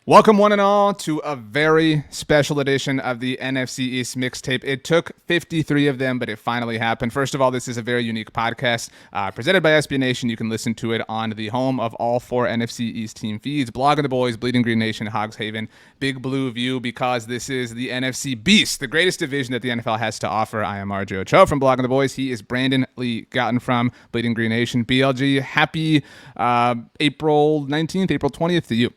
Welcome, one and all, to a very special edition of the NFC East Mixtape. It took 53 of them, but it finally happened. First of all, this is a very unique podcast presented by SB Nation. You can listen to it on the home of all four NFC East team feeds, Blogging the Boys, Bleeding Green Nation, Hogs Haven, Big Blue View, because this is the NFC Beast, the greatest division that the NFL has to offer. I am RJ Ochoa from Blogging the Boys. He is Brandon Lee Gowton from Bleeding Green Nation. BLG, happy April 19th, April 20th to you.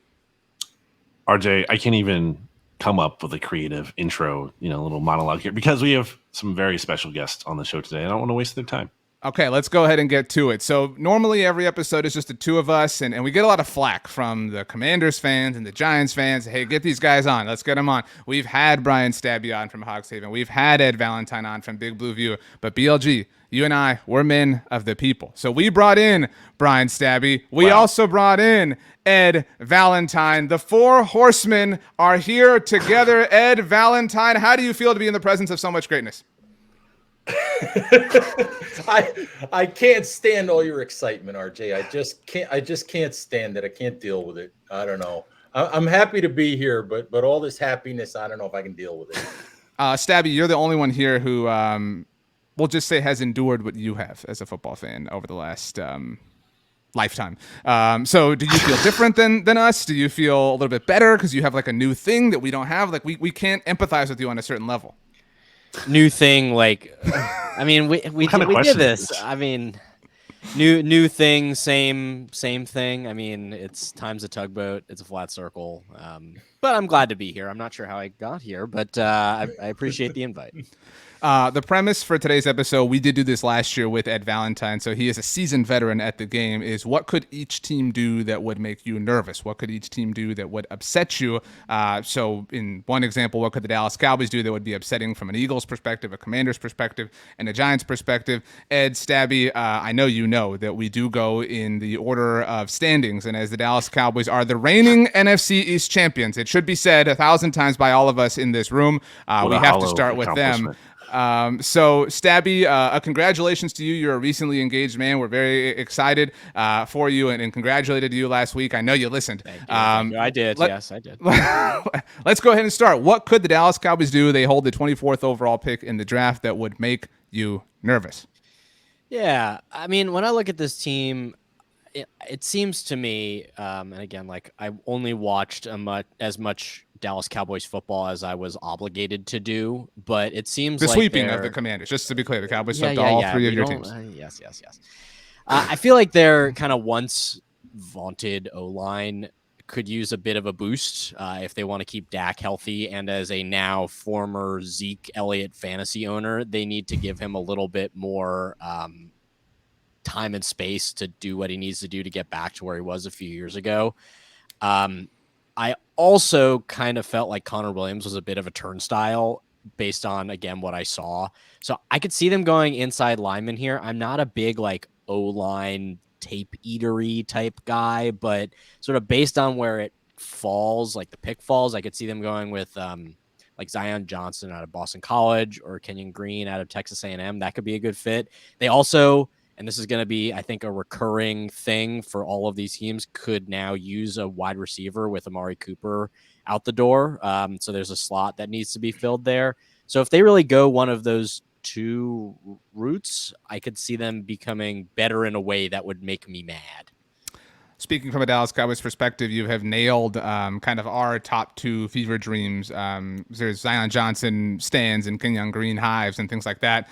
RJ, I can't even come up with a creative intro, little monologue here because we have some very special guests on the show today. I don't want to waste their time. Okay, let's go ahead and get to it. So normally every episode is just the two of us, and we get a lot of flack from the Commanders fans and the Giants fans. Hey, get these guys on. Let's get them on. We've had Bryan Stabbe on from Hogs Haven. We've had Ed Valentine on from Big Blue View. But BLG, you and I, we're men of the people. So we brought in Bryan Stabbe. We also brought in Ed Valentine. The four horsemen are here together. Ed Valentine, how do you feel to be in the presence of so much greatness? I can't stand all your excitement, RJ. I just can't stand it. I can't deal with it. I don't know. I'm happy to be here, but all this happiness, I don't know if I can deal with it. Stabbe, you're the only one here who we'll just say has endured what you have as a football fan over the last lifetime. So do you feel different than us? Do you feel a little bit better because you have like a new thing that we don't have? Like we can't empathize with you on a certain level. New thing, like I mean, we did this. I mean, new thing, same thing. I mean, it's time's a tugboat. It's a flat circle. But I'm glad to be here. I'm not sure how I got here, but I appreciate the invite. The premise for today's episode, we did do this last year with Ed Valentine, so he is a seasoned veteran at the game, is what could each team do that would make you nervous? What could each team do that would upset you? So in one example, what could the Dallas Cowboys do that would be upsetting from an Eagles perspective, a Commanders perspective, and a Giants perspective? Ed, Stabbe, I know you know that we do go in the order of standings, and as the Dallas Cowboys are the reigning NFC East champions, it should be said 1,000 times by all of us in this room, we have to start with them. So Stabbe, congratulations to you. You're a recently engaged man. We're very excited for you and congratulated you last week. I know you listened. Thank you. I did. Yes, I did. Let's go ahead and start. What could the Dallas Cowboys do? They hold the 24th overall pick in the draft that would make you nervous. Yeah. I mean, when I look at this team, it seems to me, and again, like I only watched as much Dallas Cowboys football as I was obligated to do, but it seems the like sweeping of the Commanders. Just to be clear, the Cowboys swept all three of your teams. Yes. I feel like their kind of once vaunted O-line could use a bit of a boost if they want to keep Dak healthy. And as a now former Zeke Elliott fantasy owner, they need to give him a little bit more time and space to do what he needs to do to get back to where he was a few years ago. I also kind of felt like Connor Williams was a bit of a turnstile based on, again, what I saw. So I could see them going inside lineman here. I'm not a big like O-line tape eatery type guy, but sort of based on where it falls, like the pick falls, I could see them going with like Zion Johnson out of Boston College or Kenyon Green out of Texas A&M. That could be a good fit. They also, and this is going to be, I think, a recurring thing for all of these teams, could now use a wide receiver with Amari Cooper out the door. So there's a slot that needs to be filled there. So if they really go one of those two routes, I could see them becoming better in a way that would make me mad. Speaking from a Dallas Cowboys perspective, you have nailed kind of our top two fever dreams. There's Zion Johnson stands and Kenyon Green hives and things like that.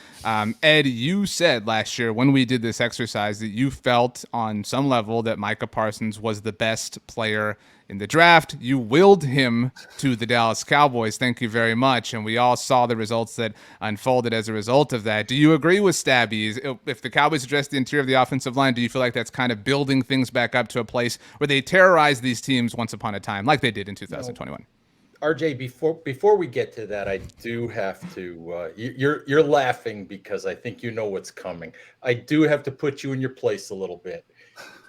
Ed, you said last year when we did this exercise that you felt on some level that Micah Parsons was the best player in the draft. You willed him to the Dallas Cowboys. Thank you very much. And we all saw the results that unfolded as a result of that. Do you agree with Stabbe? If the Cowboys address the interior of the offensive line, do you feel like that's kind of building things back up to a place where they terrorized these teams once upon a time, like they did in 2021? RJ, before we get to that, I do have to. You're laughing because I think you know what's coming. I do have to put you in your place a little bit.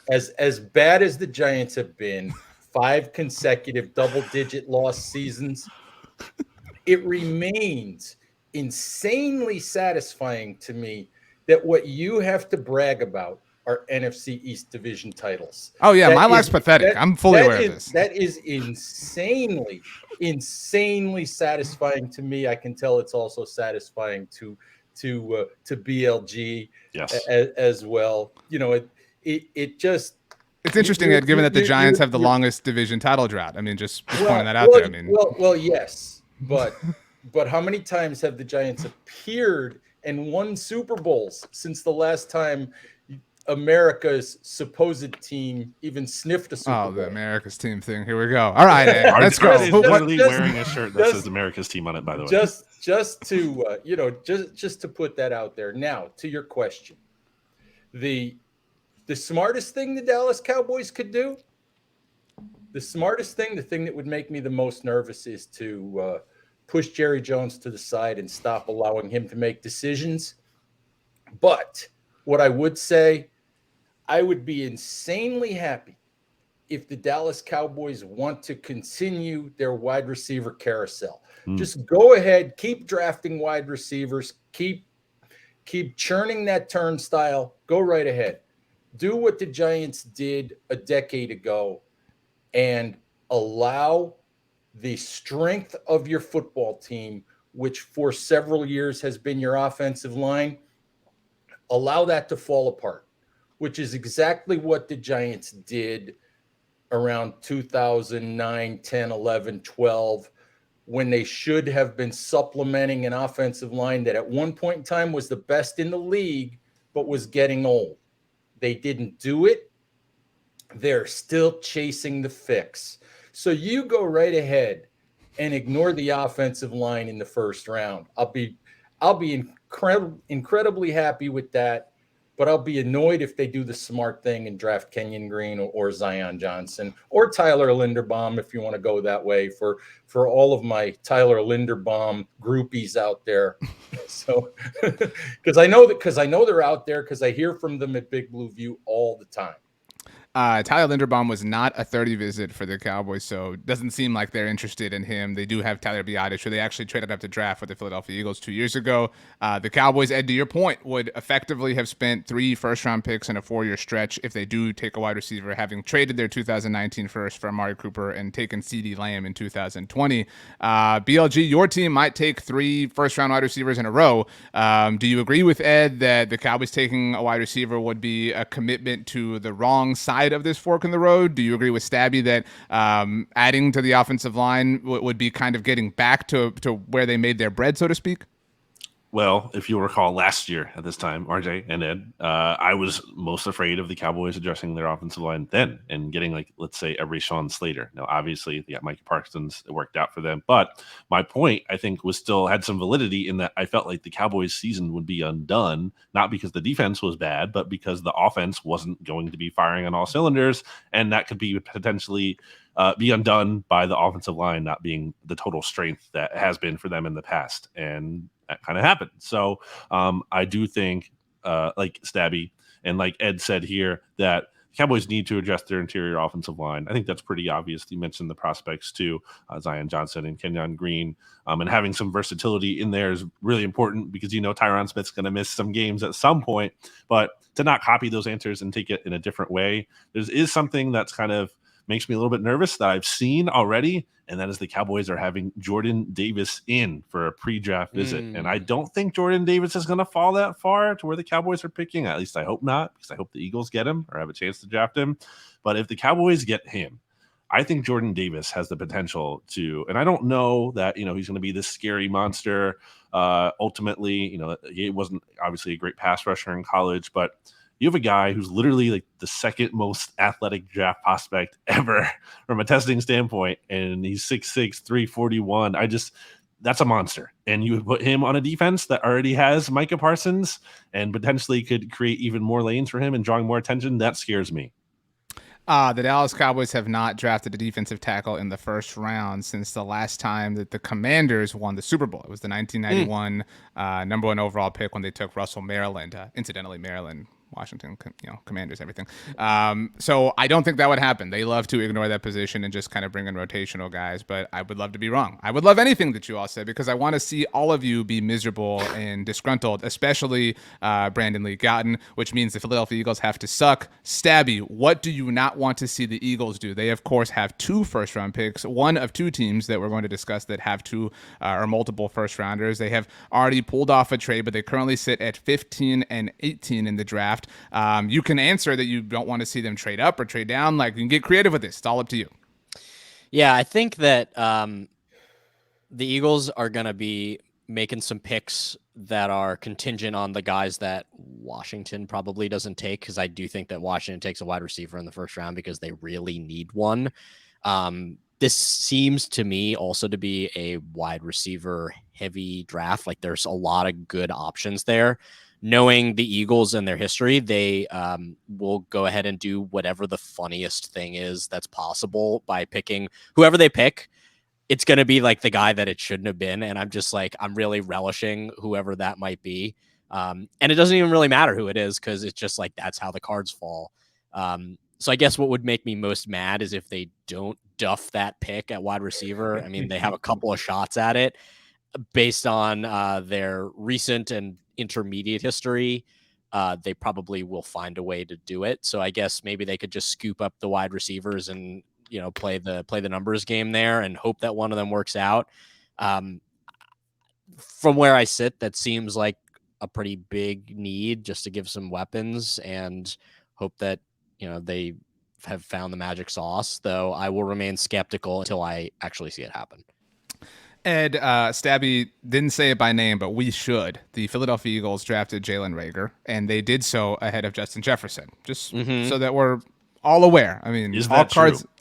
As bad as the Giants have been, 5 consecutive double-digit loss seasons, it remains insanely satisfying to me that what you have to brag about are NFC East division titles. Oh yeah, That my life's is- pathetic. that- I'm fully that aware is- of this. That is insanely satisfying to me. I can tell it's also satisfying to BLG Yes. as well. You know, it just. It's interesting, Ed, given that the Giants have the longest division title drought. I mean, just pointing that out there. I mean, yes, but how many times have the Giants appeared and won Super Bowls since the last time America's supposed team even sniffed a Super Bowl? the America's team thing. Here we go. All right, Ed, let's go. RJ is literally wearing a shirt that says America's team on it, by the way. Just to put that out there. Now, to your question, the smartest thing the Dallas Cowboys could do, the thing that would make me the most nervous is to push Jerry Jones to the side and stop allowing him to make decisions. But what I would say, I would be insanely happy if the Dallas Cowboys want to continue their wide receiver carousel. Just go ahead, keep drafting wide receivers, keep churning that turnstile, go right ahead. Do what the Giants did a decade ago and allow the strength of your football team, which for several years has been your offensive line, allow that to fall apart, which is exactly what the Giants did around 2009, 10, 11, 12, when they should have been supplementing an offensive line that at one point in time was the best in the league, but was getting old. They didn't do it. They're still chasing the fix. So you go right ahead and ignore the offensive line in the first round. I'll be incredibly happy with that, but I'll be annoyed if they do the smart thing and draft Kenyon Green or Zion Johnson or Tyler Linderbaum, if you want to go that way, for all of my Tyler Linderbaum groupies out there. So, because I know they're out there, because I hear from them at Big Blue View all the time. Tyler Linderbaum was not a 30 visit for the Cowboys, so it doesn't seem like they're interested in him. They do have Tyler Biadasz, who they actually traded up to draft with the Philadelphia Eagles 2 years ago. The Cowboys, Ed, to your point, would effectively have spent 3 first-round picks in a 4-year stretch if they do take a wide receiver, having traded their 2019 first for Amari Cooper and taken CeeDee Lamb in 2020. BLG, your team might take 3 first-round wide receivers in a row. Do you agree with Ed that the Cowboys taking a wide receiver would be a commitment to the wrong side of this fork in the road? Do you agree with Stabbe that adding to the offensive line would be kind of getting back to where they made their bread, so to speak? Well, if you recall last year at this time, RJ and Ed, I was most afraid of the Cowboys addressing their offensive line then and getting, like, let's say, every Sean Slater. Now, obviously, they got Micah Parsons. It worked out for them. But my point, I think, had some validity in that I felt like the Cowboys season would be undone, not because the defense was bad, but because the offense wasn't going to be firing on all cylinders. And that could be potentially be undone by the offensive line not being the total strength that has been for them in the past. And that kind of happened. So I do think, like Stabbe and like Ed said here, that Cowboys need to address their interior offensive line. I think that's pretty obvious. You mentioned the prospects too, Zion Johnson and Kenyon Green, and having some versatility in there is really important because, Tyron Smith's going to miss some games at some point, but to not copy those answers and take it in a different way, there is something that's kind of makes me a little bit nervous that I've seen already, and that is the Cowboys are having Jordan Davis in for a pre-draft visit. And I don't think Jordan Davis is going to fall that far to where the Cowboys are picking. At least I hope not, because I hope the Eagles get him or have a chance to draft him. But if the Cowboys get him, I think Jordan Davis has the potential to, and I don't know that, he's going to be this scary monster. Ultimately, he wasn't obviously a great pass rusher in college, but you have a guy who's literally like the second most athletic draft prospect ever from a testing standpoint, and he's 6'6", 341. That's a monster. And you would put him on a defense that already has Micah Parsons and potentially could create even more lanes for him and drawing more attention. That scares me. The Dallas Cowboys have not drafted a defensive tackle in the first round since the last time that the Commanders won the Super Bowl. It was the 1991 number 1 overall pick when they took Russell Maryland. Incidentally, Maryland Washington, Commanders, everything. So I don't think that would happen. They love to ignore that position and just kind of bring in rotational guys, but I would love to be wrong. I would love anything that you all said because I want to see all of you be miserable and disgruntled, especially Brandon Lee Gowton, which means the Philadelphia Eagles have to suck. Stabbe, what do you not want to see the Eagles do? They, of course, have 2 first-round picks, one of 2 teams that we're going to discuss that have 2 or multiple first-rounders. They have already pulled off a trade, but they currently sit at 15 and 18 in the draft. You can answer that you don't want to see them trade up or trade down. Like, you can get creative with this. It's all up to you. Yeah, I think that the Eagles are going to be making some picks that are contingent on the guys that Washington probably doesn't take, because I do think that Washington takes a wide receiver in the first round because they really need one. This seems to me also to be a wide receiver heavy draft. Like, there's a lot of good options there. Knowing the Eagles and their history, they will go ahead and do whatever the funniest thing is that's possible by picking whoever they pick. It's going to be like the guy that it shouldn't have been. And I'm just like, I'm really relishing whoever that might be. And it doesn't even really matter who it is, because it's just like, that's how the cards fall. So I guess what would make me most mad is if they don't duff that pick at wide receiver. I mean, they have a couple of shots at it based on their recent and intermediate history. They probably will find a way to do it. So I guess maybe they could just scoop up the wide receivers and, play the numbers game there and hope that one of them works out. From where I sit, that seems like a pretty big need just to give some weapons and hope that, they have found the magic sauce, though I will remain skeptical until I actually see it happen. Ed, Stabbe didn't say it by name, but we should. The Philadelphia Eagles drafted Jalen Reagor, and they did so ahead of Justin Jefferson, just so that we're all aware. I mean,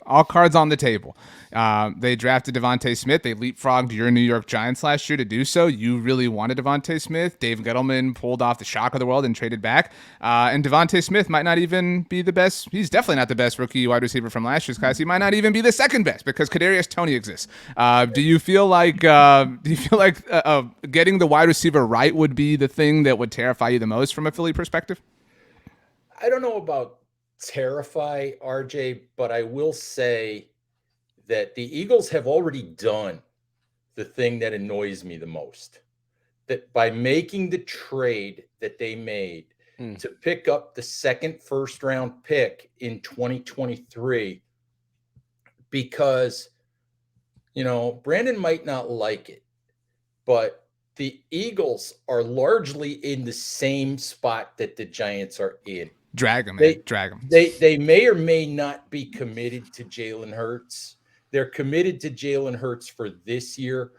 all cards on the table. They drafted Devontae Smith. They leapfrogged your New York Giants last year to do so. You really wanted Devontae Smith. Dave Gettleman pulled off the shock of the world and traded back. And Devontae Smith might not even be the best. He's definitely not the best rookie wide receiver from last year's class. He might not even be the second best because Kadarius Toney exists. Do you feel like getting the wide receiver right would be the thing that would terrify you the most from a Philly perspective? I don't know about terrify, RJ, but I will say that the Eagles have already done the thing that annoys me the most. That by making the trade that they made to pick up the second first-round pick in 2023, because, Brandon might not like it, but the Eagles are largely in the same spot that the Giants are in. Drag them. They may or may not be committed to Jalen Hurts. They're committed to Jalen Hurts for this year,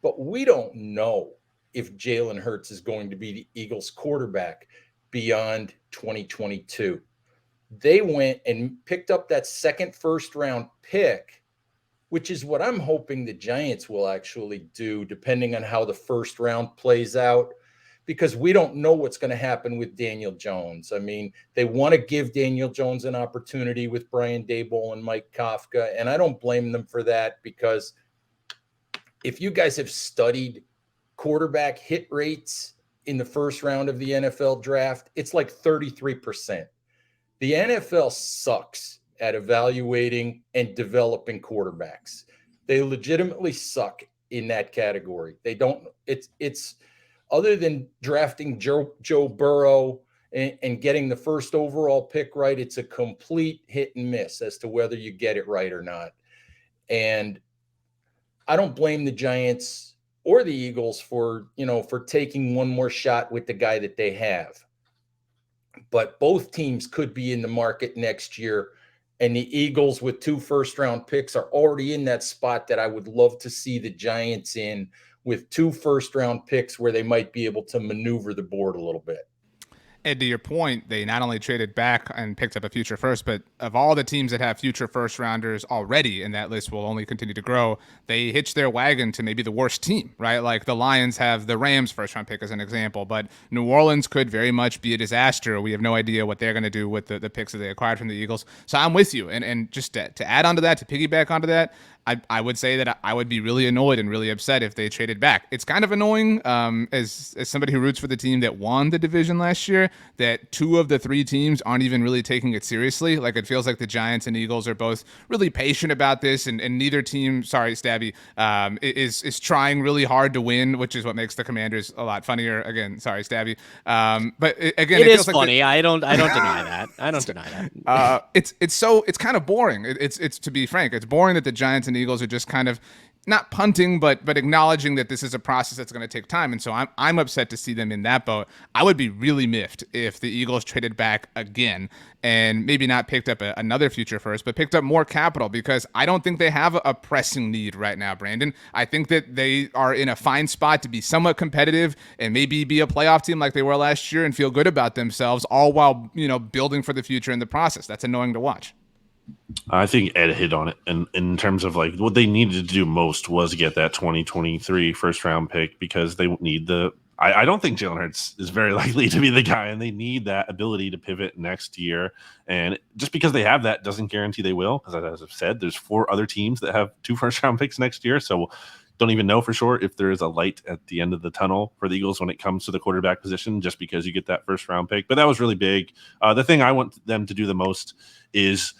but we don't know if Jalen Hurts is going to be the Eagles quarterback beyond 2022. They went and picked up that second first-round pick, which is what I'm hoping the Giants will actually do, depending on how the first round plays out, because we don't know what's going to happen with Daniel Jones. I mean, they want to give Daniel Jones an opportunity with Brian Daboll and Mike Kafka, and I don't blame them for that, because if you guys have studied quarterback hit rates in the first round of the NFL draft, it's like 33%. The NFL sucks at evaluating and developing quarterbacks. They legitimately suck in that category. They don't, it's other than drafting Joe Burrow and getting the first overall pick right, it's a complete hit and miss as to whether you get it right or not. And I don't blame the Giants or the Eagles for taking one more shot with the guy that they have. But both teams could be in the market next year. And the Eagles with 2 first-round picks are already in that spot that I would love to see the Giants in, with 2 first-round picks where they might be able to maneuver the board a little bit. And to your point, they not only traded back and picked up a future first, but of all the teams that have future first rounders already, and that list will only continue to grow, they hitched their wagon to maybe the worst team, right? Like the Lions have the Rams first round pick as an example, but New Orleans could very much be a disaster. We have no idea what they're going to do with the picks that they acquired from the Eagles. So I'm with you. And just to add on to that, to piggyback onto that, I would say that I would be really annoyed and really upset if they traded back. It's kind of annoying as somebody who roots for the team that won the division last year, that 2 of the 3 teams aren't even really taking it seriously. Like, it feels like the Giants and Eagles are both really patient about this, and neither team, sorry, Stabbe, is trying really hard to win, which is what makes the Commanders a lot funnier. Again, sorry, Stabbe. But again, it is feels funny. Like I don't deny that. I don't deny that. It's kind of boring. It's to be frank, it's boring that the Giants and Eagles are just kind of not punting, but acknowledging that this is a process that's going to take time. And so I'm upset to see them in that boat. I would be really miffed if the Eagles traded back again and maybe not picked up another future first, but picked up more capital, because I don't think they have a pressing need right now, Brandon. I think that they are in a fine spot to be somewhat competitive and maybe be a playoff team like they were last year and feel good about themselves, all while, building for the future in the process. That's annoying to watch. I think Ed hit on it. And in terms of like what they needed to do most was get that 2023 first round pick, because they need I don't think Jalen Hurts is very likely to be the guy, and they need that ability to pivot next year. And just because they have that doesn't guarantee they will, because as I've said, there's 4 other teams that have 2 first round picks next year. So don't even know for sure if there is a light at the end of the tunnel for the Eagles when it comes to the quarterback position, just because you get that first round pick. But that was really big. The thing I want them to do the most is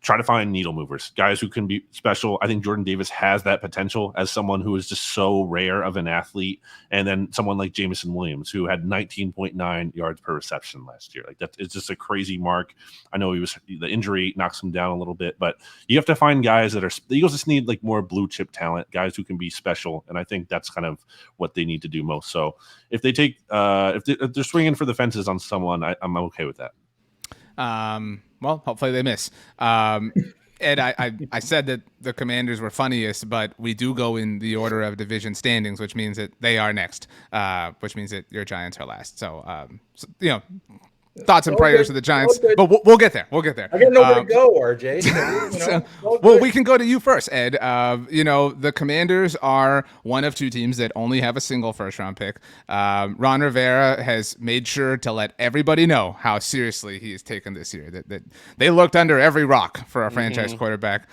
try to find needle movers, guys who can be special. I think Jordan Davis has that potential as someone who is just so rare of an athlete. And then someone like Jameson Williams, who had 19.9 yards per reception last year. Like, that is just a crazy mark. I know the injury knocks him down a little bit, but you have to find guys the Eagles just need like more blue chip talent, guys who can be special. And I think that's kind of what they need to do most. So if they take, if they're swinging for the fences on someone, I'm okay with that. Well, hopefully they miss. Ed, I said that the Commanders were funniest, but we do go in the order of division standings, which means that they are next, which means that your Giants are last. So thoughts and prayers to the Giants, but we'll get there. We'll get there. I got nowhere to go, RJ. Well, we can go to you first, Ed. The Commanders are one of 2 teams that only have a single first-round pick. Ron Rivera has made sure to let everybody know how seriously he is taken this year. That they looked under every rock for a franchise quarterback.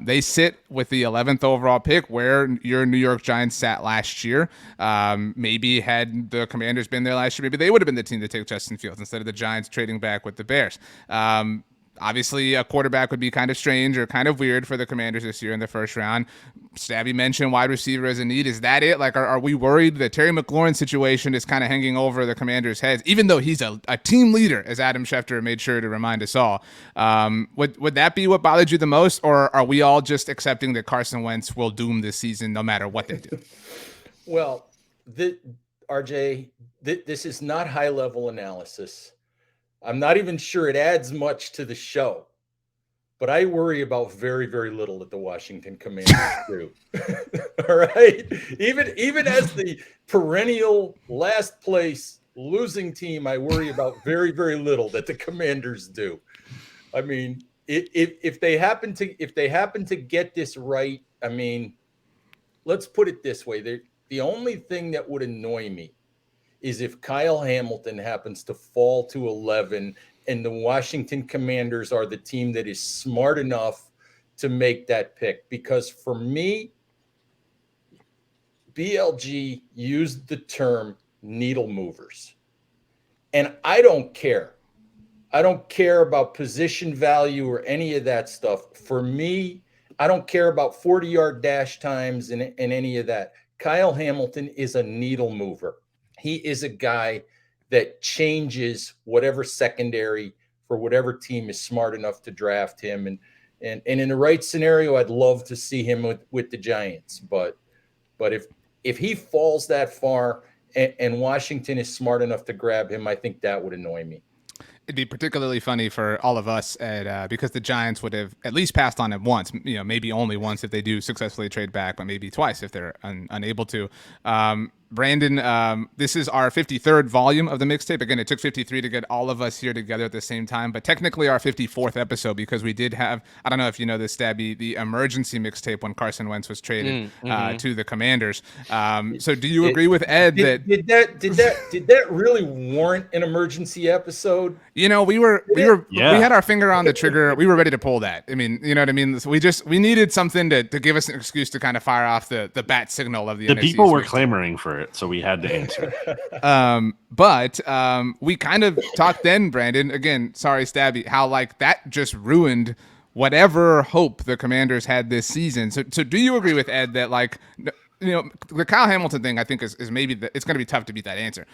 They sit with the 11th overall pick, where your New York Giants sat last year. Maybe had the Commanders been there last year, maybe they would have been the team to take Justin Fields instead of the Giants trading back with the Bears. Obviously, a quarterback would be kind of strange or kind of weird for the Commanders this year in the first round. Stabbe mentioned wide receiver as a need. Is that it? Like, are we worried that Terry McLaurin situation is kind of hanging over the Commanders' heads, even though he's a team leader, as Adam Schefter made sure to remind us all? Would that be what bothered you the most, or are we all just accepting that Carson Wentz will doom this season no matter what they do? Well, RJ, this is not high-level analysis. I'm not even sure it adds much to the show, but I worry about very, very little that the Washington Commanders do. All right. Even as the perennial last place losing team, I worry about very, very little that the Commanders do. I mean, if they happen to get this right, I mean, let's put it this way. The only thing that would annoy me is if Kyle Hamilton happens to fall to 11 and the Washington Commanders are the team that is smart enough to make that pick. Because for me, BLG used the term needle movers. And I don't care. I don't care about position value or any of that stuff. For me, I don't care about 40-yard dash times and any of that. Kyle Hamilton is a needle mover. He is a guy that changes whatever secondary for whatever team is smart enough to draft him. And in the right scenario, I'd love to see him with the Giants. But if he falls that far and Washington is smart enough to grab him, I think that would annoy me. It'd be particularly funny for all of us because the Giants would have at least passed on him once, maybe only once if they do successfully trade back, but maybe twice if they're unable to. Brandon, this is our 53rd volume of the mixtape. Again, it took 53 to get all of us here together at the same time, but technically our 54th episode because we did have, I don't know if you know this, Stabby, the emergency mixtape when Carson Wentz was traded to the Commanders. So do you agree with Ed that did that really warrant an emergency episode? we had our finger on the trigger. We were ready to pull that. I mean, you know what I mean? So we needed something to give us an excuse to kind of fire off the bat signal of the NFC people East were mixtape. clamoring for it, so we had to answer. But we kind of talked then, Brandon, again, sorry, Stabby, how like that just ruined whatever hope the Commanders had this season. So do you agree with Ed that like, the Kyle Hamilton thing, I think is maybe it's going to be tough to beat that answer.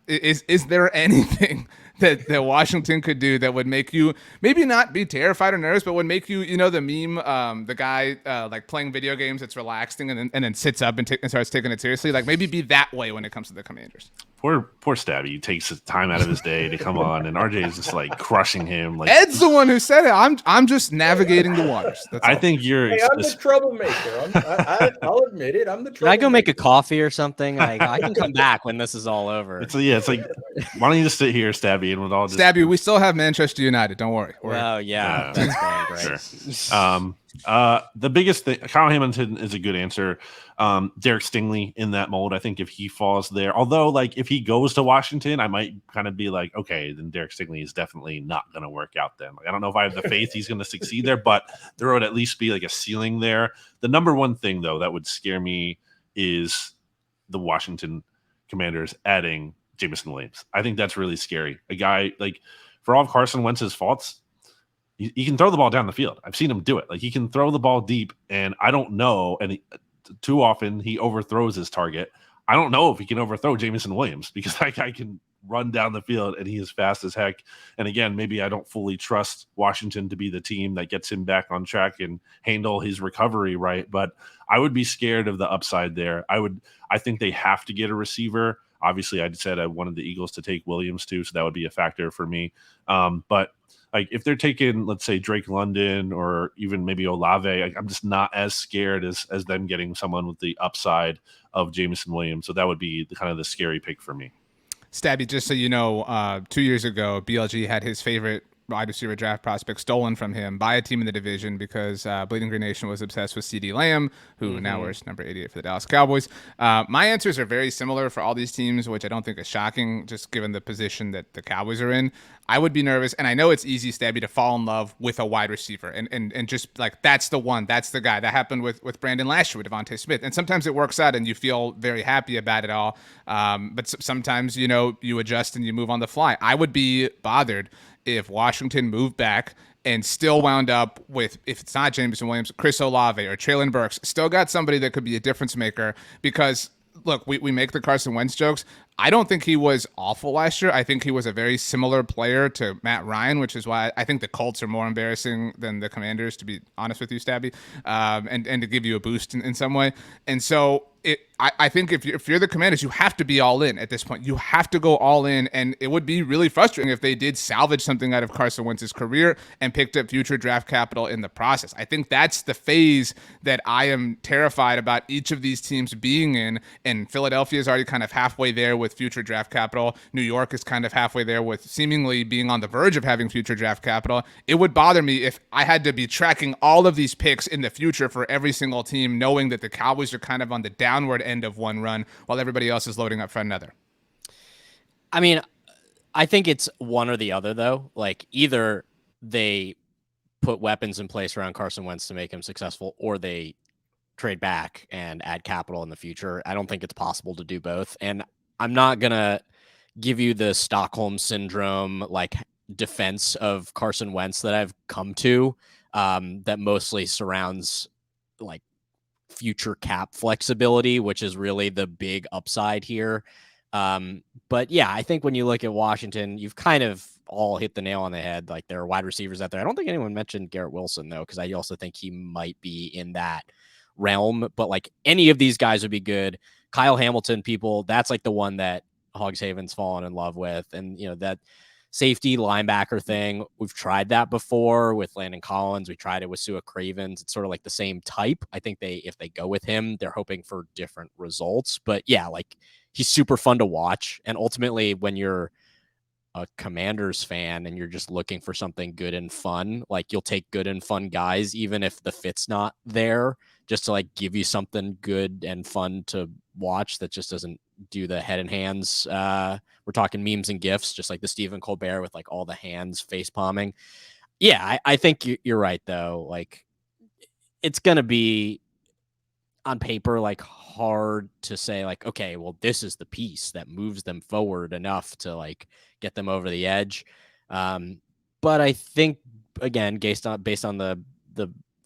Is there anything that Washington could do that would make you maybe not be terrified or nervous, but would make you, the meme, the guy like playing video games that's relaxing and then sits up and starts taking it seriously, like maybe be that way when it comes to the Commanders. Poor Stabby. He takes his time out of his day to come on, and RJ is just like crushing him. Like Ed's the one who said it. I'm just navigating the waters. That's I all. think you're. Hey, I'm the troublemaker. I'll admit it. I'm the troublemaker. Can I go make a coffee or something? I can come back when this is all over. It's like, why don't you just sit here, Stabby, and we'll all just Stabby, we still have Manchester United. Don't worry. Oh yeah, that's going great. Sure. The biggest thing, Kyle Hamilton is a good answer. Derek Stingley in that mold. I think if he falls there, although like if he goes to Washington, I might kind of be like, okay, then Derek Stingley is definitely not going to work out then. Like, I don't know if I have the faith he's going to succeed there, but there would at least be like a ceiling there. The number one thing though that would scare me is the Washington Commanders adding Jameson Williams. I think that's really scary. A guy like, for all of Carson Wentz's faults, he can throw the ball down the field. I've seen him do it. Like he can throw the ball deep, and I don't know. And too often he overthrows his target. I don't know if he can overthrow Jameson Williams because that guy can run down the field and he is fast as heck. And again, maybe I don't fully trust Washington to be the team that gets him back on track and handle his recovery right. But I would be scared of the upside there. I think they have to get a receiver. Obviously, I said I wanted the Eagles to take Williams too, so that would be a factor for me. But like if they're taking, let's say, Drake London or even maybe Olave, I'm just not as scared as them getting someone with the upside of Jameson Williams. So that would be kind of the scary pick for me. Stabby, just so you know, 2 years ago, BLG had his favorite wide receiver draft prospect stolen from him by a team in the division because Bleeding Green Nation was obsessed with CeeDee Lamb, who now wears number 88 for the Dallas Cowboys. My answers are very similar for all these teams, which I don't think is shocking, just given the position that the Cowboys are in. I would be nervous, and I know it's easy, Stabby, to fall in love with a wide receiver, and just like that's the one, that's the guy. That happened with Brandon last year with Devontae Smith, and sometimes it works out, and you feel very happy about it all. But sometimes you adjust and you move on the fly. I would be bothered if Washington moved back and still wound up with, if it's not Jameson Williams, Chris Olave or Traylon Burks, still got somebody that could be a difference maker because, look, we make the Carson Wentz jokes. I don't think he was awful last year. I think he was a very similar player to Matt Ryan, which is why I think the Colts are more embarrassing than the Commanders, to be honest with you, Stabby, and to give you a boost in some way. And so I think if you're the Commanders, you have to be all in at this point. You have to go all in, and it would be really frustrating if they did salvage something out of Carson Wentz's career and picked up future draft capital in the process. I think that's the phase that I am terrified about each of these teams being in, and Philadelphia is already kind of halfway there with future draft capital. New York is kind of halfway there with seemingly being on the verge of having future draft capital. It would bother me if I had to be tracking all of these picks in the future for every single team, knowing that the Cowboys are kind of on the downward end of one run while everybody else is loading up for another. I mean, I think it's one or the other, though. Like, either they put weapons in place around Carson Wentz to make him successful, or they trade back and add capital in the future. I don't think it's possible to do both. And I'm not going to give you the Stockholm syndrome, like, defense of Carson Wentz that I've come to, that mostly surrounds, like, future cap flexibility, which is really the big upside here. But yeah, I think when you look at Washington, you've kind of all hit the nail on the head. Like, there are wide receivers out there. I don't think anyone mentioned Garrett Wilson, though, because I also think he might be in that realm. But like, any of these guys would be good. Kyle Hamilton, people, that's like the one that Hogs Haven's fallen in love with. And, that safety linebacker thing. We've tried that before with Landon Collins. We tried it with Sua Cravens. It's sort of like the same type. I think if they go with him, they're hoping for different results. But yeah, like he's super fun to watch. And ultimately, when you're a Commanders fan and you're just looking for something good and fun, like you'll take good and fun guys, even if the fit's not there, just to like give you something good and fun to watch that just doesn't do the head and hands. We're talking memes and GIFs, just like the Stephen Colbert with like all the hands face palming. Yeah, I think you're right though. Like it's going to be on paper, like hard to say like, okay, well, this is the piece that moves them forward enough to like get them over the edge. But I think again, based on the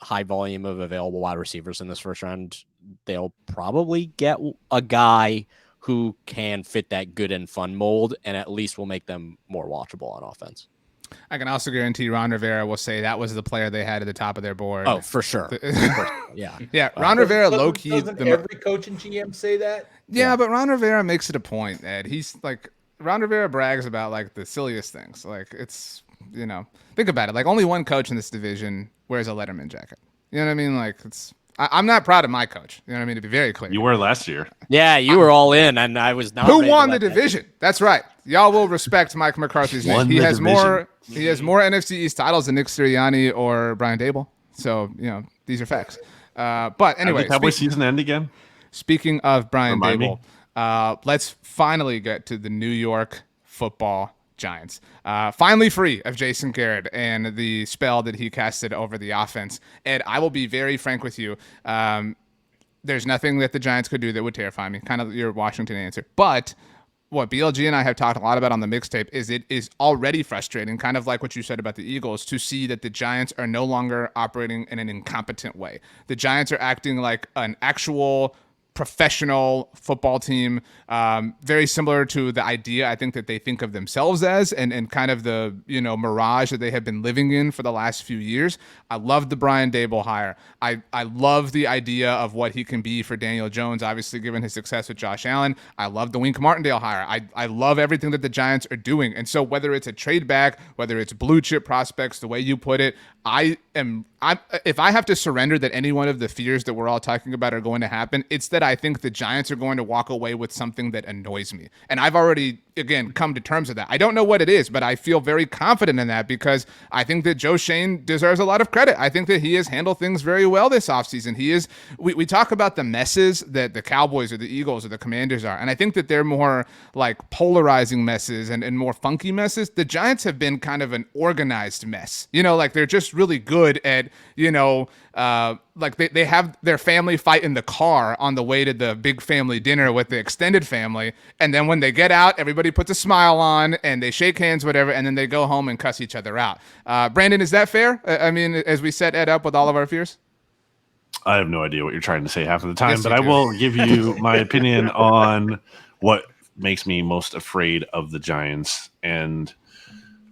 high volume of available wide receivers in this first round, they'll probably get a guy who can fit that good and fun mold and at least will make them more watchable on offense. I can also guarantee Ron Rivera will say that was the player they had at the top of their board. Oh, for sure. Yeah. Yeah. Ron Rivera, low key. Doesn't every coach and GM say that? Yeah, but Ron Rivera makes it a point, Ed. He's like, Ron Rivera brags about like the silliest things. Like it's, think about it. Like only one coach in this division wears a Letterman jacket. You know what I mean? Like I'm not proud of my coach. You know what I mean? To be very clear. You were last year. Yeah, you were all in, and I was not. Who won the division? That's right. Y'all will respect Mike McCarthy's name. He has more NFC East titles than Nick Sirianni or Brian Dable. So these are facts. But anyway, did the Cowboys season end again? Speaking of Brian Dable, let's finally get to the New York Football Giants. Finally free of Jason Garrett and the spell that he casted over the offense. Ed, I will be very frank with you. There's nothing that the Giants could do that would terrify me. Kind of your Washington answer. But what BLG and I have talked a lot about on the mixtape is it is already frustrating, kind of like what you said about the Eagles, to see that the Giants are no longer operating in an incompetent way. The Giants are acting like an actual professional football team, very similar to the idea I think that they think of themselves as, and kind of the mirage that they have been living in for the last few years. I love the Brian Dable hire. I love the idea of what he can be for Daniel Jones, obviously given his success with Josh Allen. I love the Wink Martindale hire. I love everything that the Giants are doing. And so whether it's a trade back, whether it's blue chip prospects, the way you put it, if I have to surrender that any one of the fears that we're all talking about are going to happen, it's that I think the Giants are going to walk away with something that annoys me. And I've already, again, come to terms with that. I don't know what it is, but I feel very confident in that because I think that Joe Schoen deserves a lot of credit. I think that he has handled things very well this offseason. We talk about the messes that the Cowboys or the Eagles or the Commanders are, and I think that they're more like polarizing messes and more funky messes. The Giants have been kind of an organized mess. Like they're just really good at, like they have their family fight in the car on the way to the big family dinner with the extended family. And then when they get out, everybody puts a smile on and they shake hands, whatever. And then they go home and cuss each other out. Brandon, is that fair? I mean, as we set Ed up with all of our fears? I have no idea what you're trying to say half of the time, Yes, but I will give you my opinion on what makes me most afraid of the Giants. And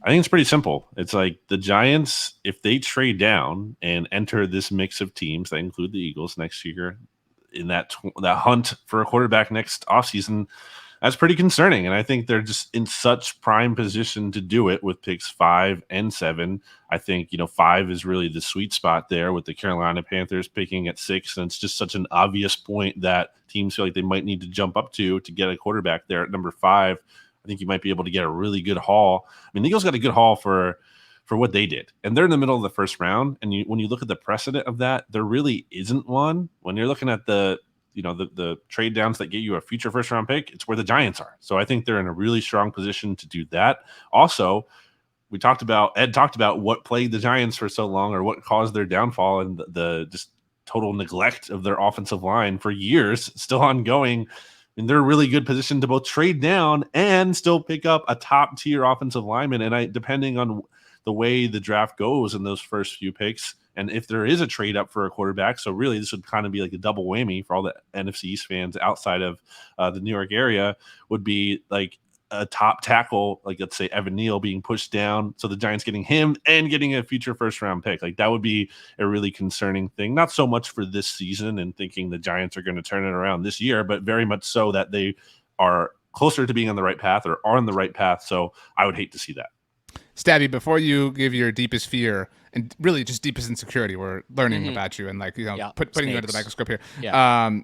I think it's pretty simple. It's like the Giants, if they trade down and enter this mix of teams that include the Eagles next year in that hunt for a quarterback next offseason, that's pretty concerning. And I think they're just in such prime position to do it with picks 5 and 7. I think, 5 is really the sweet spot there with the Carolina Panthers picking at 6. And it's just such an obvious point that teams feel like they might need to jump up to get a quarterback there at number 5. I think you might be able to get a really good haul. I mean, the Eagles got a good haul for what they did. And they're in the middle of the first round. And when you look at the precedent of that, there really isn't one. When you're looking at the trade downs that get you a future first round pick, it's where the Giants are. So I think they're in a really strong position to do that. Also, Ed talked about what plagued the Giants for so long, or what caused their downfall, and the just total neglect of their offensive line for years, still ongoing. And they're a really good position to both trade down and still pick up a top tier offensive lineman. And depending on the way the draft goes in those first few picks, and if there is a trade up for a quarterback, so really this would kind of be like a double whammy for all the NFC East fans outside of the New York area, would be like a top tackle, like let's say Evan Neal being pushed down. So the Giants getting him and getting a future first round pick. Like that would be a really concerning thing. Not so much for this season and thinking the Giants are going to turn it around this year, but very much so that they are closer to being on the right path or are on the right path. So I would hate to see that. Stabby, before you give your deepest fear and really just deepest insecurity, we're learning about you and putting you under the microscope here. Yeah.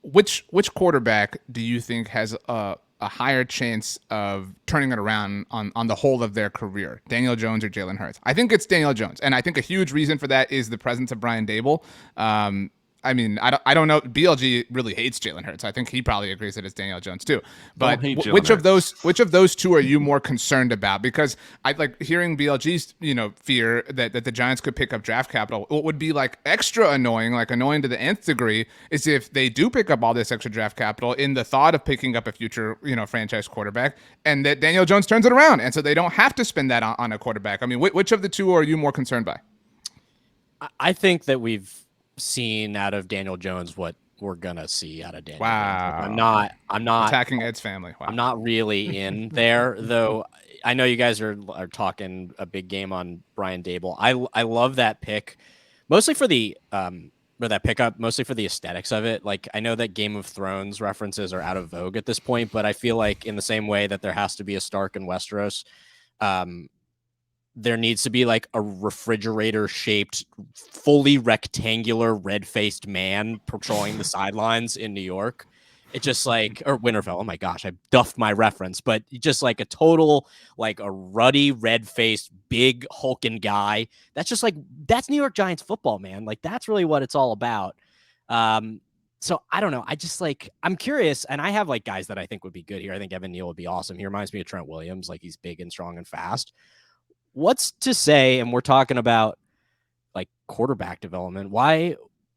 Which quarterback do you think has a higher chance of turning it around on the whole of their career, Daniel Jones or Jalen Hurts? I think it's Daniel Jones, and I think a huge reason for that is the presence of Brian Dable. I mean, I don't know. BLG really hates Jalen Hurts. I think he probably agrees that it's Daniel Jones too. But which of those two are you more concerned about? Because I like hearing BLG's fear that the Giants could pick up draft capital. What would be like extra annoying, like annoying to the nth degree, is if they do pick up all this extra draft capital in the thought of picking up a future franchise quarterback, and that Daniel Jones turns it around, and so they don't have to spend that on a quarterback. I mean, which of the two are you more concerned by? I think that we've seen out of Daniel Jones what we're gonna see out of Daniel Jones. I'm not attacking Ed's family. Wow. I'm not really in there though. I know you guys are talking a big game on Brian Dable. I love that pick, mostly for the mostly for the aesthetics of it. Like, I know that Game of Thrones references are out of vogue at this point, but I feel like in the same way that there has to be a Stark in Westeros, there needs to be like a refrigerator shaped, fully rectangular, red faced man patrolling the sidelines in New York. It just like, or Winterfell. Oh my gosh, I duffed my reference, but just like a total, like a ruddy, red faced, big hulking guy. That's just like, that's New York Giants football, man. Like, that's really what it's all about. So I don't know. I just like, I'm curious, and I have like guys that I think would be good here. I think Evan Neal would be awesome. He reminds me of Trent Williams. Like, he's big and strong and fast. What's to say, and we're talking about like quarterback development, why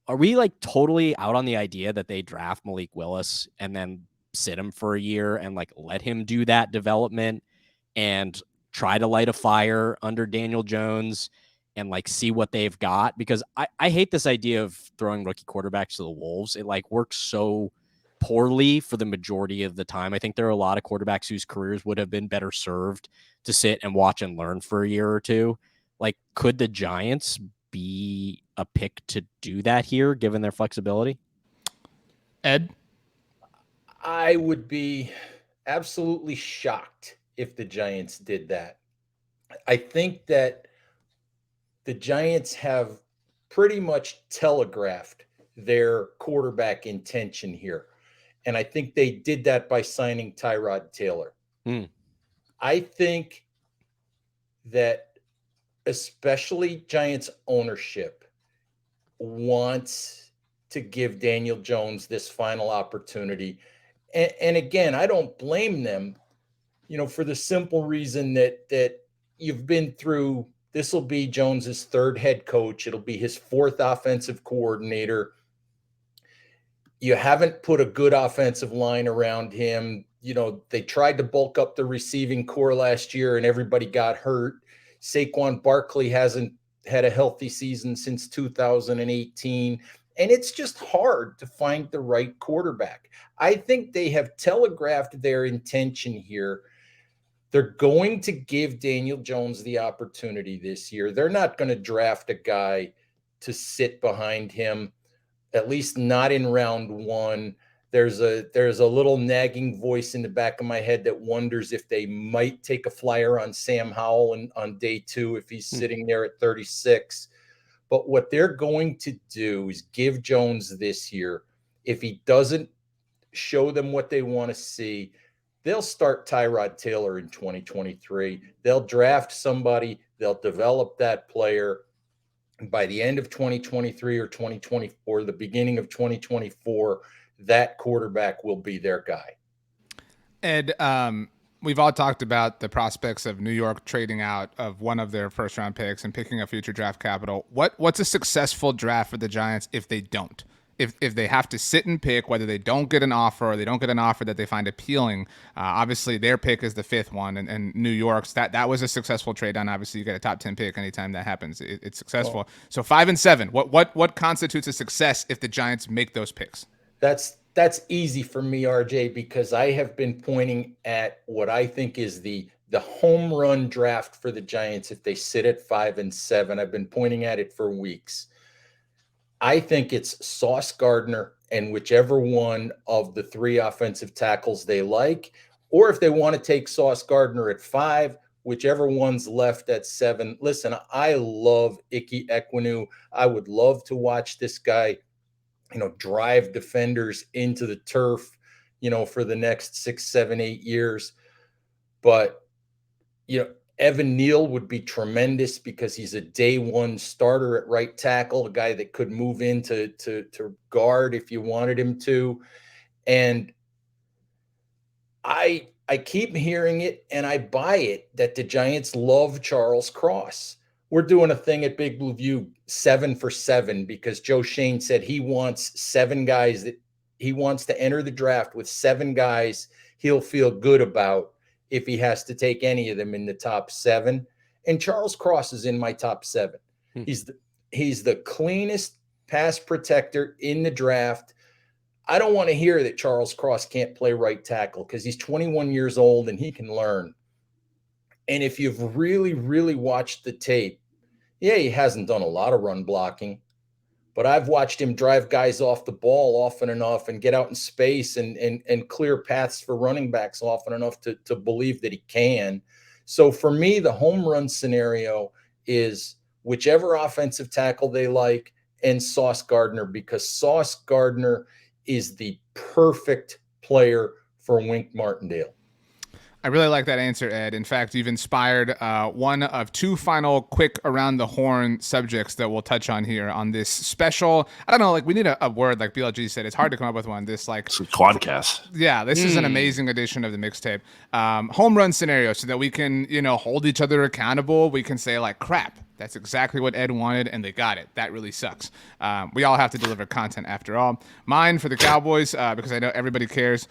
are we like totally out on the idea that they draft Malik Willis and then sit him for a year and like let him do that development and try to light a fire under Daniel Jones and like see what they've got? Because I hate this idea of throwing rookie quarterbacks to the wolves. It like works so poorly for the majority of the time. I think there are a lot of quarterbacks whose careers would have been better served to sit and watch and learn for a year or two. Like, could the Giants be a pick to do that here, given their flexibility? Ed? I would be absolutely shocked if the Giants did that. I think that the Giants have pretty much telegraphed their quarterback intention here. And I think they did that by signing Tyrod Taylor. I think that especially Giants ownership wants to give Daniel Jones this final opportunity. And again, I don't blame them, for the simple reason that you've been through, this will be Jones's third head coach. It'll be his fourth offensive coordinator. You haven't put a good offensive line around him. They tried to bulk up the receiving core last year and everybody got hurt. Saquon Barkley hasn't had a healthy season since 2018. And it's just hard to find the right quarterback. I think they have telegraphed their intention here. They're going to give Daniel Jones the opportunity this year. They're not going to draft a guy to sit behind him, at least not in round one. There's a little nagging voice in the back of my head that wonders if they might take a flyer on Sam Howell on day two if he's sitting there at 36. But what they're going to do is give Jones this year. If he doesn't show them what they want to see, they'll start Tyrod Taylor in 2023. They'll draft somebody. They'll develop that player. By the end of 2023 or 2024, the beginning of 2024, that quarterback will be their guy. Ed, we've all talked about the prospects of New York trading out of one of their first-round picks and picking up future draft capital. What's a successful draft for the Giants if they don't? If they have to sit and pick, whether they don't get an offer or they don't get an offer that they find appealing, obviously their pick is the fifth one, and New York's that was a successful trade down. Obviously, you get a top 10 pick anytime that happens. It's successful. Oh. So 5 and 7. What constitutes a success if the Giants make those picks? That's easy for me, RJ, because I have been pointing at what I think is the home run draft for the Giants if they sit at 5 and 7. I've been pointing at it for weeks. I think it's Sauce Gardner and whichever one of the three offensive tackles they like, or if they want to take Sauce Gardner at 5, whichever one's left at 7. Listen, I love Ike Ekwonu. I would love to watch this guy, drive defenders into the turf, for the next 6, 7, 8 years. But, Evan Neal would be tremendous because he's a day one starter at right tackle, a guy that could move into to guard if you wanted him to. And I keep hearing it and I buy it that the Giants love Charles Cross. We're doing a thing at Big Blue View 7 for 7 because Joe Shane said he wants 7 guys that he wants to enter the draft with 7 guys he'll feel good about if he has to take any of them in the top 7. And Charles Cross is in my top 7. He's the cleanest pass protector in the draft. I don't want to hear that Charles Cross can't play right tackle because he's 21 years old and he can learn. And if you've really, really watched the tape, he hasn't done a lot of run blocking, but I've watched him drive guys off the ball often enough and get out in space and clear paths for running backs often enough to believe that he can. So for me, the home run scenario is whichever offensive tackle they like and Sauce Gardner, because Sauce Gardner is the perfect player for Wink Martindale. I really like that answer, Ed. In fact, you've inspired one of 2 final quick around the horn subjects that we'll touch on here on this special. I don't know, we need a word like BLG said. It's hard to come up with one. This quadcast. Yeah, this is an amazing edition of the mixtape. Home run scenario so that we can, hold each other accountable. We can say crap. That's exactly what Ed wanted, and they got it. That really sucks. We all have to deliver content after all. Mine for the Cowboys, because I know everybody cares,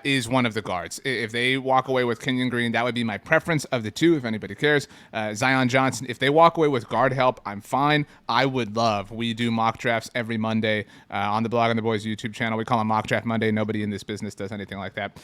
is one of the guards. If they walk away with Kenyon Green, that would be my preference of the 2, if anybody cares. Zion Johnson, if they walk away with guard help, I'm fine. I would love. We do mock drafts every Monday on the Blog on the Boys YouTube channel. We call them Mock Draft Monday. Nobody in this business does anything like that.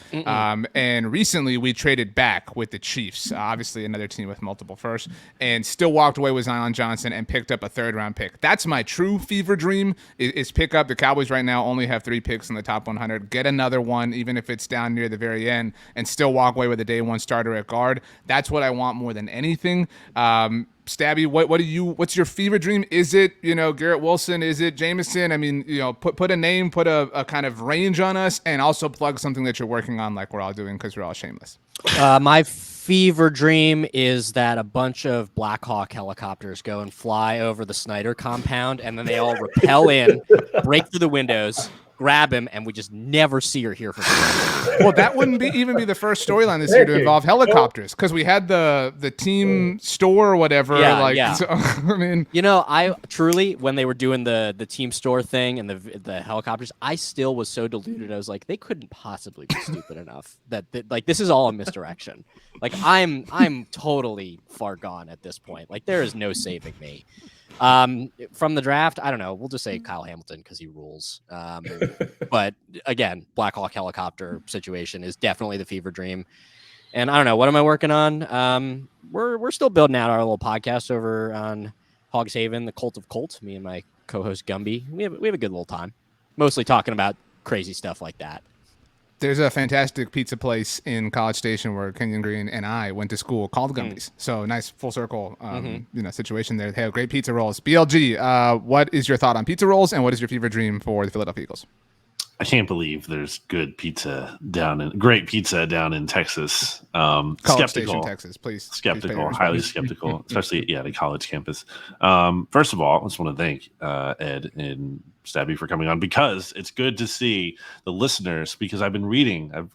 And recently, we traded back with the Chiefs, obviously another team with multiple firsts, and still walked away with Zion Johnson and picked up a 3rd-round pick. That's my true fever dream is pick up. The Cowboys right now only have 3 picks in the top 100. Get another one, even if it's down near the very end, and still walk away with a day one starter at guard. That's what I want more than anything. Stabbe, what's your fever dream? Is it, Garrett Wilson? Is it Jameson? I mean, put a name, put a kind of range on us, and also plug something that you're working on like we're all doing because we're all shameless. My fever dream is that a bunch of Black Hawk helicopters go and fly over the Snyder compound, and then they all rappel in, break through the windows, grab him, and we just never see or hear from him. Well, that wouldn't even be the first storyline this year to involve helicopters, because we had the team store or whatever. So, I mean, I truly, when they were doing the team store thing and the helicopters, I still was so deluded. I was like, they couldn't possibly be stupid enough that this is all a misdirection. I'm totally far gone at this point. There is no saving me. From the draft, I don't know. We'll just say Kyle Hamilton because he rules. But again, Black Hawk helicopter situation is definitely the fever dream. And I don't know, what am I working on? We're still building out our little podcast over on Hogs Haven, the Cult of Colt. Me and my co-host Gumby. We have a good little time, mostly talking about crazy stuff like that. There's a fantastic pizza place in College Station where Kenyon Green and I went to school called Gumby's. So nice full circle, situation there. They have great pizza rolls. BLG, what is your thought on pizza rolls, and what is your fever dream for the Philadelphia Eagles? I can't believe there's great pizza down in Texas. College skeptical, Station, Texas, please. Skeptical, highly skeptical, especially the college campus. First of all, I just want to thank Ed and Stabbe for coming on, because it's good to see the listeners, because I've been reading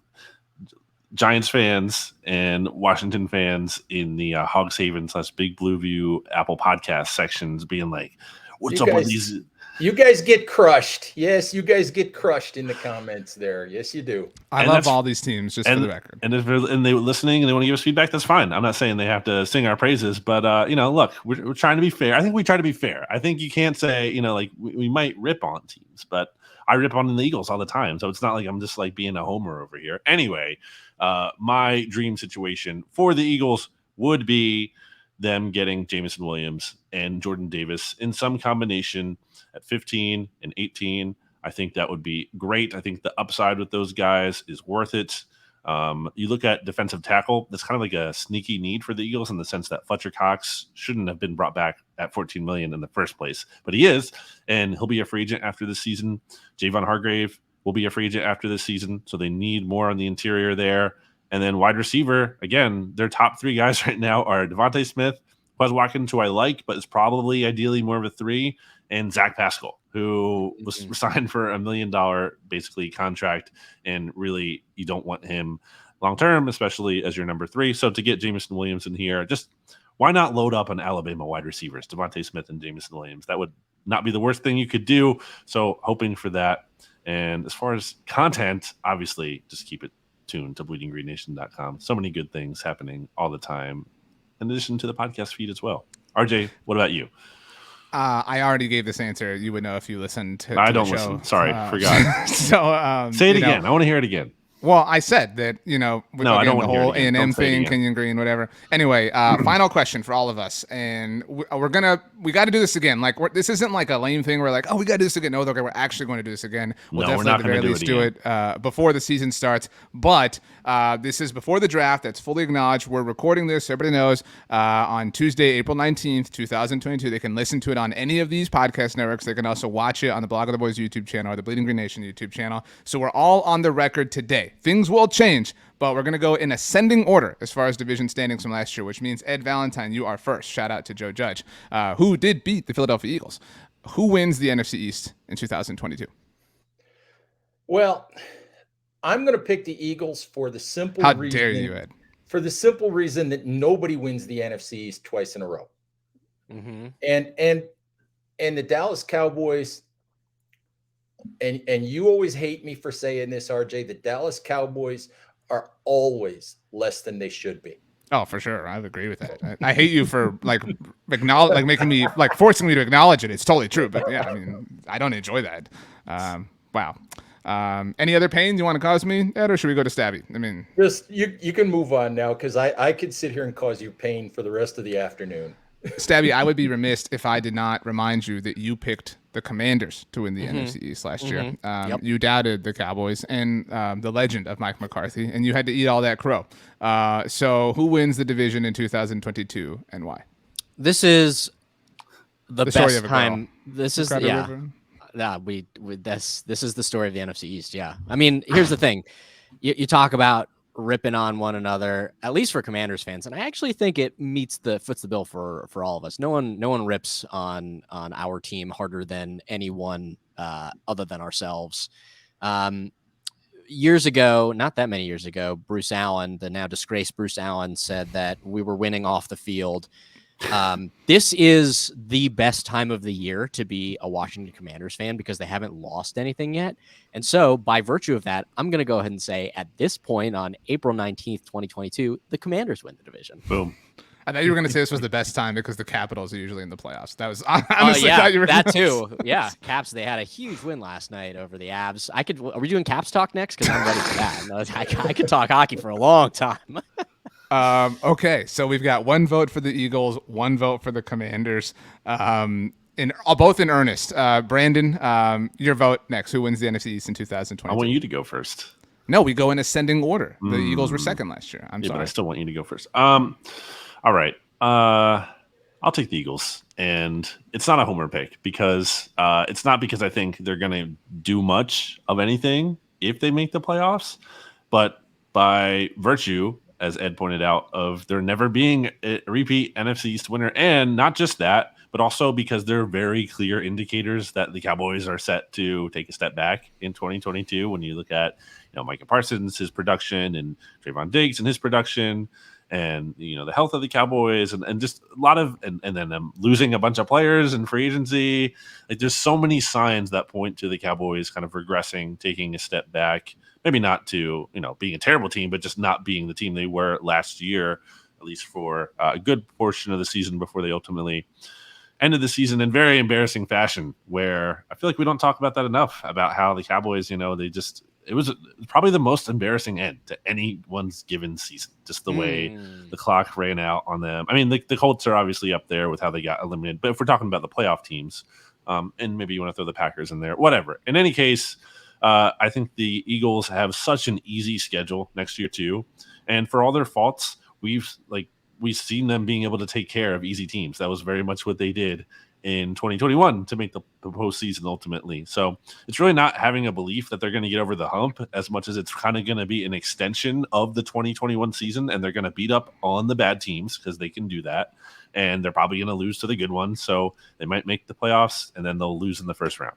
Giants fans and Washington fans in the Hogs Haven / Big Blue View Apple Podcast sections being like, what's up with these? You guys get crushed. Yes, you guys get crushed in the comments there. Yes, you do. I love all these teams, just for the record. And if they're listening and they want to give us feedback, that's fine. I'm not saying they have to sing our praises, but look, we're trying to be fair. I think we try to be fair. I think you can't say, we might rip on teams, but I rip on the Eagles all the time. So it's not like I'm just being a homer over here. Anyway, my dream situation for the Eagles would be them getting Jameson Williams and Jordan Davis in some combination at 15 and 18. I think that would be great. I think the upside with those guys is worth it. You look at defensive tackle, that's kind of like a sneaky need for the Eagles in the sense that Fletcher Cox shouldn't have been brought back at $14 million in the first place, but he is, and he'll be a free agent after this season. Javon Hargrave will be a free agent after this season, so they need more on the interior there. And then wide receiver, again, their top three guys right now are Devontae Smith, Quez Watkins, who I like, but is probably ideally more of a 3, and Zach Pascal, who was signed for $1 million basically contract, and really you don't want him long term, especially as your number 3. So to get Jameson Williams in here, just why not load up on Alabama wide receivers, Devontae Smith and Jameson Williams? That would not be the worst thing you could do. So hoping for that. And as far as content, obviously just keep it tuned to bleedinggreennation.com. So many good things happening all the time, in addition to the podcast feed as well. RJ, what about you? I already gave this answer. You would know if you listened to I the don't show. listen. Sorry, forgot. So say it again. I want to hear it again. Well, I said that, with, No, again, I don't the want to hear whole it again. A&M Don't say it thing, again. Kenyon Green, whatever. Anyway, final question for all of us. And we got to do this again. Like, this isn't like a lame thing. We're like, oh, we got to do this again. No, okay, we're actually going to do this again. We'll No, we're definitely not at the very gonna do least it do again. it before the season starts. But this is before the draft. That's fully acknowledged. We're recording this, so everybody knows, on Tuesday, April 19th, 2022. They can listen to it on any of these podcast networks. They can also watch it on the Blog of the Boys YouTube channel or the Bleeding Green Nation YouTube channel. So we're all on the record today. Things will change, but we're going to go in ascending order as far as division standings from last year, which means Ed Valentine, you are first. Shout out to Joe Judge, who did beat the Philadelphia Eagles. Who wins the NFC East in 2022? Well, I'm going to pick the Eagles for the simple How reason. dare you, Ed? For the simple reason that nobody wins the NFC East twice in a row. Mm-hmm. And the Dallas Cowboys, and you always hate me for saying this, RJ, the Dallas Cowboys are always less than they should be. Oh, for sure. I would agree with that. I hate you for making me forcing me to acknowledge it. It's totally true. But yeah, I mean, I don't enjoy that. Wow. Any other pain you want to cause me, Ed, or should we go to Stabbe? I mean, Just you can move on now, because I could sit here and cause you pain for the rest of the afternoon. Stabbe, I would be remiss if I did not remind you that you picked the Commanders to win the NFC East last year. You doubted the Cowboys and the legend of Mike McCarthy, and you had to eat all that crow. So who wins the division in 2022 and why? This is the story best of a time. girl. This is Crowder yeah. River? This is the story of the NFC East. Yeah. I mean, here's the thing. You talk about ripping on one another, at least for Commanders fans, and I actually think it foots the bill for all of us. No one rips on our team harder than anyone other than ourselves. Years ago, not that many years ago, Bruce Allen, the now disgraced Bruce Allen, said that we were winning off the field. This is the best time of the year to be a Washington Commanders fan because they haven't lost anything yet. And so by virtue of that, I'm going to go ahead and say at this point on April 19th, 2022, the Commanders win the division. Boom. I thought you were going to say this was the best time because the Capitals are usually in the playoffs. That was honestly thought you were that gonna too. Yeah, Caps. They had a huge win last night over the Avs. Are we doing Caps talk next? Because I'm ready for that. No, I could talk hockey for a long time. Okay, so we've got one vote for the Eagles, one vote for the Commanders, both in earnest. Brandon, your vote next. Who wins the NFC East in 2022? I want you to go first. No, we go in ascending order. The Eagles were second last year. I'm sorry. But I still want you to go first. All right. I'll take the Eagles, and it's not a homer pick because it's not because I think they're going to do much of anything if they make the playoffs, but by virtue, as Ed pointed out, of there never being a repeat NFC East winner. And not just that, but also because there are very clear indicators that the Cowboys are set to take a step back in 2022. When you look at, Micah Parsons, his production, and Trayvon Diggs and his production, and, the health of the Cowboys, and just a lot of, and then them losing a bunch of players in free agency. Like, there's so many signs that point to the Cowboys kind of regressing, taking a step back. Maybe not to, being a terrible team, but just not being the team they were last year, at least for a good portion of the season before they ultimately ended the season in very embarrassing fashion, where I feel like we don't talk about that enough, about how the Cowboys, it was probably the most embarrassing end to anyone's given season, just the way the clock ran out on them. I mean, the Colts are obviously up there with how they got eliminated, but if we're talking about the playoff teams, and maybe you want to throw the Packers in there, whatever. In any case, I think the Eagles have such an easy schedule next year too, and for all their faults, we've seen them being able to take care of easy teams. That was very much what they did in 2021 to make the postseason ultimately. So it's really not having a belief that they're going to get over the hump as much as it's kind of going to be an extension of the 2021 season, and they're going to beat up on the bad teams because they can do that, and they're probably going to lose to the good ones. So they might make the playoffs, and then they'll lose in the first round.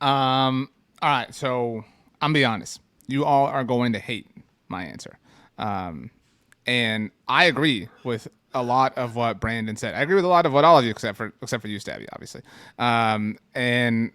All right, so I'm be honest. You all are going to hate my answer. And I agree with a lot of what Brandon said. I agree with a lot of what all of you, except for you, Stabbe, obviously. And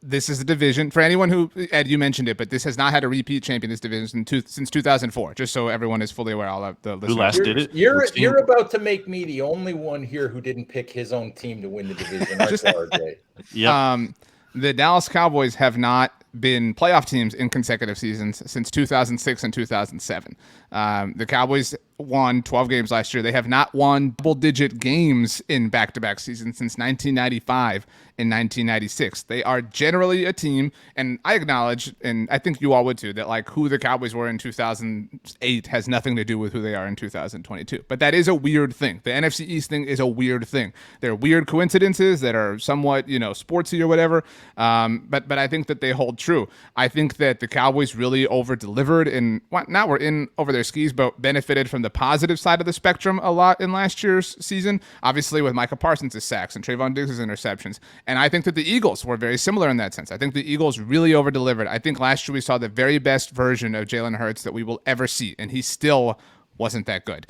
this is a division for anyone who, Ed, you mentioned it, but this has not had a repeat champion this division since 2004. Just so everyone is fully aware. All of the listeners. Who last did it? You're about to make me the only one here who didn't pick his own team to win the division. RJ. Yeah. The Dallas Cowboys have not been playoff teams in consecutive seasons since 2006 and 2007. The Cowboys won 12 games last year. They have not won double-digit games in back-to-back seasons since 1995 and 1996. They are generally a team, and I acknowledge, and I think you all would too, that like who the Cowboys were in 2008 has nothing to do with who they are in 2022. But that is a weird thing. The NFC East thing is a weird thing. There are weird coincidences that are somewhat, sportsy or whatever. But I think that they hold true. I think that the Cowboys really over-delivered and not were in over their skis, but benefited from the positive side of the spectrum a lot in last year's season. Obviously, with Micah Parsons' sacks and Trayvon Diggs' interceptions. And I think that the Eagles were very similar in that sense. I think the Eagles really over-delivered. I think last year we saw the very best version of Jalen Hurts that we will ever see, and he still wasn't that good.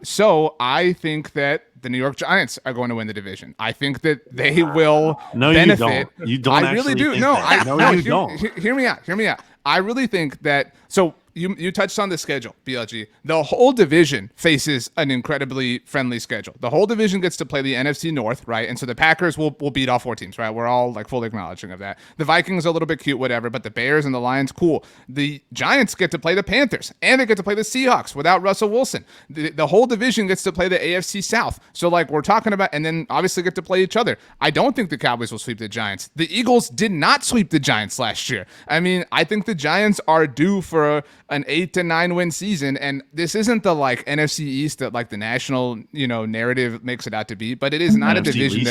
So I think that the New York Giants are going to win the division. I think that they will benefit. You don't. I really do. You don't. Hear me out. I really think that. So you touched on the schedule, BLG. The whole division faces an incredibly friendly schedule. The whole division gets to play the NFC North, right? And so the Packers will beat all four teams, right? We're all like fully acknowledging of that. The Vikings are a little bit cute, whatever, but the Bears and the Lions, cool. The Giants get to play the Panthers, and they get to play the Seahawks without Russell Wilson. The whole division gets to play the AFC South. So like we're talking about, and then obviously get to play each other. I don't think the Cowboys will sweep the Giants. The Eagles did not sweep the Giants last year. I mean, I think the Giants are due for an 8 to 9 win season, and this isn't the like NFC East that like the national narrative makes it out to be, but it is not a division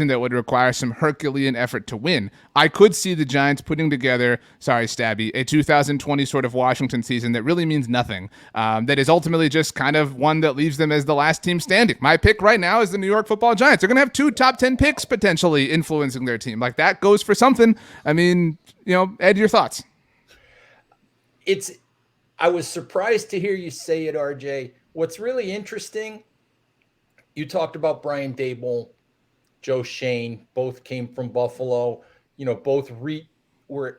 that would require some Herculean effort to win. I could see the Giants putting together, sorry Stabbe, a 2020 sort of Washington season that really means nothing, that is ultimately just kind of one that leaves them as the last team standing. My pick right now is the New York Football Giants. They're going to have 2 top 10 picks potentially influencing their team. Like that goes for something. I mean, Ed, your thoughts? I was surprised to hear you say it, RJ. What's really interesting, you talked about Brian Daboll, Joe Shane, both came from Buffalo, both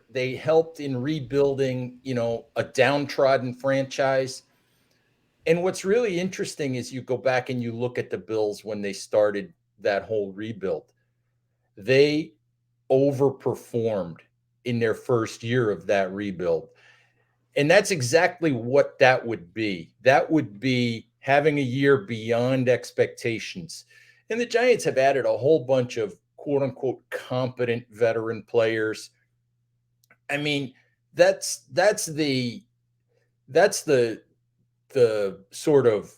they helped in rebuilding, a downtrodden franchise. And what's really interesting is you go back and you look at the Bills when they started that whole rebuild. They overperformed in their first year of that rebuild. And that's exactly what that would be. That would be having a year beyond expectations. And the Giants have added a whole bunch of quote unquote competent veteran players. I mean, that's the sort of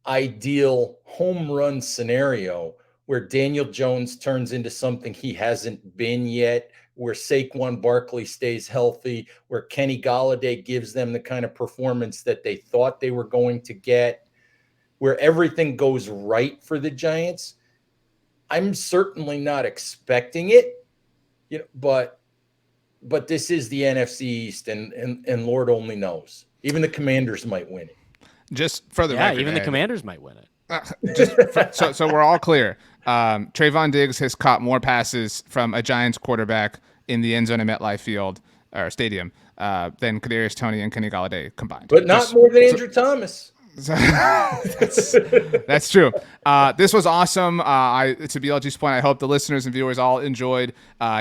ideal home run scenario where Daniel Jones turns into something he hasn't been yet, where Saquon Barkley stays healthy, where Kenny Golladay gives them the kind of performance that they thought they were going to get, where everything goes right for the Giants. I'm certainly not expecting it, but this is the NFC East, and Lord only knows. Even the Commanders might win it. Just for the record, even the Commanders might win it. So we're all clear. Trayvon Diggs has caught more passes from a Giants quarterback in the end zone at MetLife Field or Stadium than Kadarius Toney and Kenny Golladay combined. But not more than Andrew Thomas. That's true. This was awesome. To BLG's point, I hope the listeners and viewers all enjoyed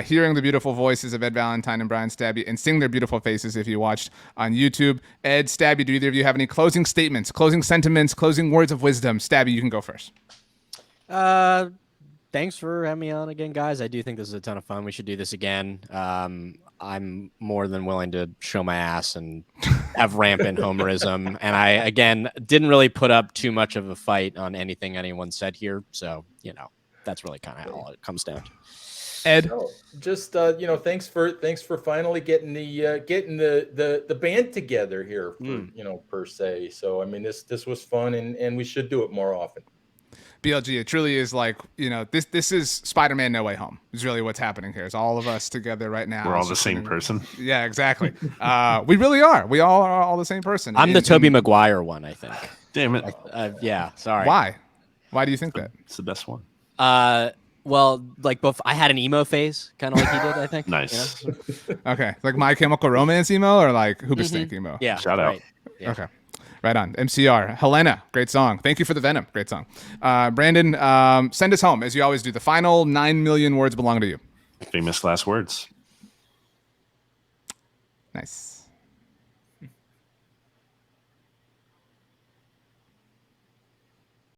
hearing the beautiful voices of Ed Valentine and Bryan Stabbe and seeing their beautiful faces if you watched on YouTube. Ed, Stabbe, do either of you have any closing statements, closing sentiments, closing words of wisdom? Stabbe, you can go first. thanks for having me on again, guys. I do think this is a ton of fun. We should do this again. I'm more than willing to show my ass and have rampant homerism. And I, again, didn't really put up too much of a fight on anything anyone said here. So, that's really kind of all it comes down to. Ed, No, just thanks for finally getting the band together here for, per se. So I mean this was fun and we should do it more often. BLG, it truly is like, this is Spider-Man No Way Home. Is really what's happening here. It's all of us together right now. We're all the same person. Yeah, exactly. We really are. We all are all the same person. I'm the Tobey Maguire one, I think. Damn it. Yeah, sorry. Why? Why do you think that? It's the best one. Well, like both, I had an emo phase, kind of like he did, I think. Nice. Okay. Like My Chemical Romance emo or like Hoobastank emo? Yeah. Shout out. Yeah. Okay. Right on. MCR. Helena, great song. Thank you for the Venom. Great song. Brandon, send us home as you always do. The final 9 million words belong to you. Famous last words. Nice.